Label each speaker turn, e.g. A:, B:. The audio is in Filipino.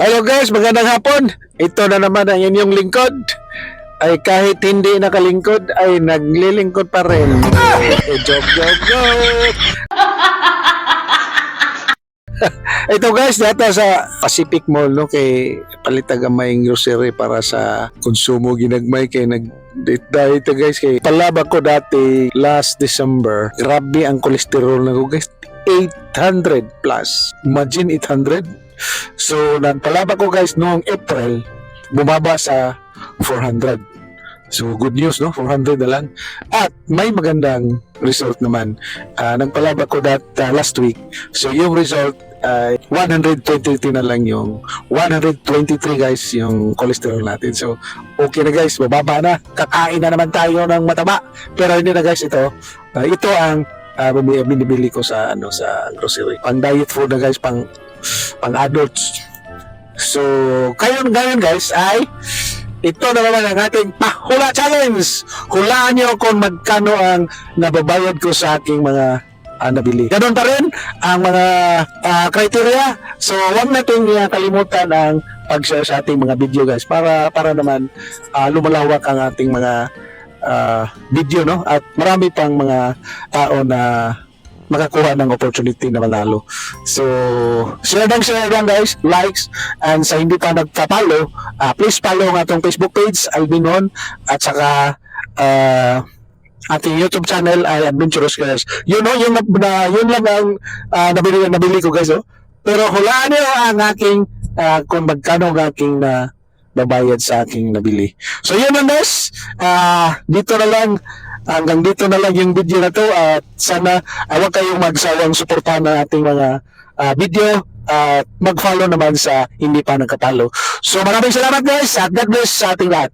A: Hello guys, magandang hapon. Ito na naman ang inyong lingkod. Ay kahit hindi nakalingkod, ay naglilingkod pa rin. Joke. Ito guys, data sa Pacific Mall, no, kay palitagamay grocery para sa konsumo ginagmay kay dito guys, kay palaba ko dati last December. Grabe ang cholesterol na ko guys. 800 plus. Imagine 800. So, nagpalaba ko guys noong April, bumaba sa 400. So, good news, no? 400 na lang. At may magandang result naman. Nagpalaba ko last week. So, yung result, 123 na lang yung 123 guys yung cholesterol natin. So, okay na guys, bababa na. Kakain na naman tayo ng mataba. Pero hindi na guys ito. Ito ang binibili ko sa sa grocery. Pang diet food na guys, pang adults. So, ngayon guys ay ito na naman ang ating pahula challenge. Hulaan nyo kung magkano ang nababayad ko sa aking mga nabili. Ganon pa rin ang mga criteria. So, huwag natin kalimutan ang pag-share sa ating mga video guys para naman lumalawak ang ating mga video, no? At marami pang mga tao na makakuha ng opportunity na manalo. So, share lang guys, likes, and sa hindi pa nagpa-follow, please follow ang atong Facebook page, Albinon, at saka ating YouTube channel ay Adventurous Guys. Yun lang ang nabili ko guys, oh. Pero hulaan niyo ang aking kung magkano ang aking babayad sa aking nabili. So yun lang guys, dito na lang, hanggang dito na lang yung video na to, at sana huwag kayong magsawang suportahan ng ating mga video at mag-follow naman sa hindi pa nagkatalo. So maraming salamat guys, at God bless sa ating lahat.